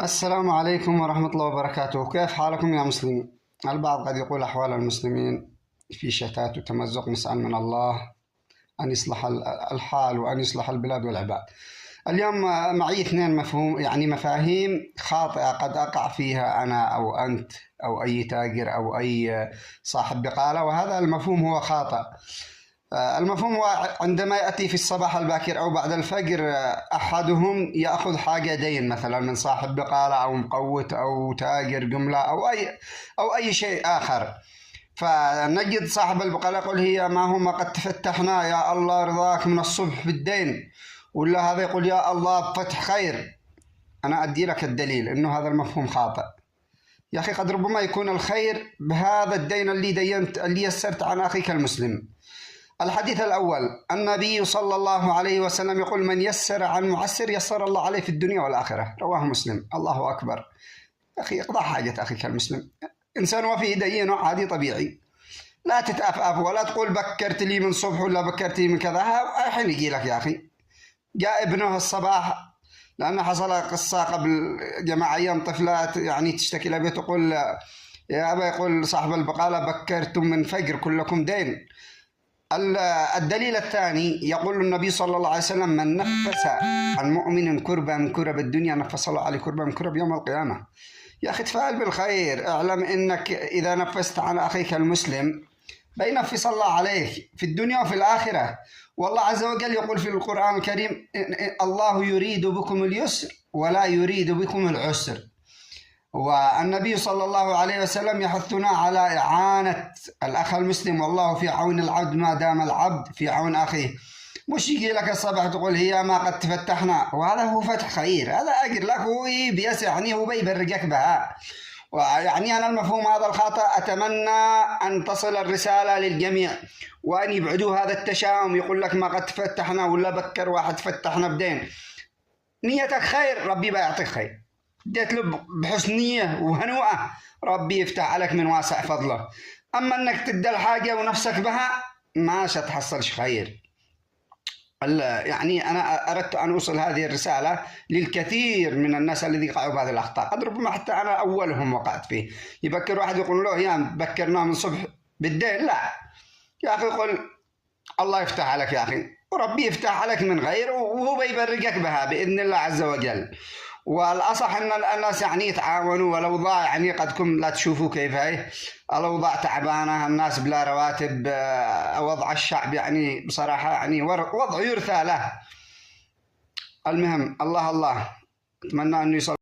السلام عليكم ورحمة الله وبركاته. كيف حالكم يا مسلمين؟ البعض قد يقول أحوال المسلمين في شتات وتمزق، نسأل من الله أن يصلح الحال وأن يصلح البلاد والعباد. اليوم معي اثنين مفاهيم خاطئة قد أقع فيها أنا أو أنت أو أي تاجر أو أي صاحب بقالة، وهذا المفهوم هو خاطئ. المفهوم هو عندما يأتي في الصباح الباكر أو بعد الفجر أحدهم يأخذ حاجة دين، مثلا من صاحب بقالة أو مقوت أو تاجر جملة أو أي شيء آخر، فنجد صاحب البقالة يقول هي ما هم قد تفتحنا يا الله رضاك من الصبح بالدين، ولا هذا يقول يا الله بفتح خير. أنا أدي لك الدليل إنه هذا المفهوم خاطئ. يا أخي قد ربما يكون الخير بهذا الدين اللي يسرت عن أخيك المسلم. الحديث الأول، النبي صلى الله عليه وسلم يقول من يسر عن معسر يسر الله عليه في الدنيا والآخرة، رواه مسلم. الله أكبر. أخي اقضى حاجة أخيك المسلم، إنسان وفيه دين عادي طبيعي، لا تتأفأف ولا تقول بكرت لي من صبح ولا بكرت لي من كذا. الحين يجي لك يا أخي، جاء ابنه الصباح، لأن حصل قصة قبل جماعة أيام، طفلات تشتكي لأبيه تقول يا أبا، يقول صاحب البقالة بكرتم من فجر كلكم دين. الدليل الثاني، يقول النبي صلى الله عليه وسلم من نفس عن مؤمن كربة من كرب الدنيا نفس الله عليه كربة من كرب يوم القيامة. يا أخي تفاعل بالخير، اعلم إنك إذا نفست عن أخيك المسلم بينفس الله عليك في الدنيا وفي الآخرة. والله عز وجل يقول في القرآن الكريم الله يريد بكم اليسر ولا يريد بكم العسر. والنبي صلى الله عليه وسلم يحثنا على إعانة الأخ المسلم، والله في عون العبد ما دام العبد في عون أخيه. مش يجي لك الصباح تقول هي ما قد تفتحنا، وهذا هو فتح خير، هذا أجر لك، هو بيسعني هو بيبرجك بها. أنا المفهوم هذا الخاطئ أتمنى أن تصل الرسالة للجميع، وأن يبعدوا هذا التشاؤم، يقول لك ما قد تفتحنا ولا بكر واحد فتحنا بدين. نيتك خير ربي بيعطيك خير، اديت له بحسن نية وهنوءة ربي يفتح عليك من واسع فضله. أما أنك تدي الحاجة ونفسك بها ما ستحصلش خير. أنا أردت أن أوصل هذه الرسالة للكثير من الناس الذين يقعوا بهذه الأخطاء، قد ربما حتى أنا أولهم وقعت فيه. يبكر واحد يقول له يا بكرنا من صبح بالدين، لا يا أخي، قل الله يفتح عليك يا أخي، وربي يفتح عليك من غير، وهو بيبرجك بها بإذن الله عز وجل. والأصح أن الناس يتعاونوا، والأوضاع قدكم لا تشوفوا كيف هي الأوضاع تعبانة، الناس بلا رواتب، وضع الشعب بصراحة وضع يرثى له. المهم الله أتمنى أن يصل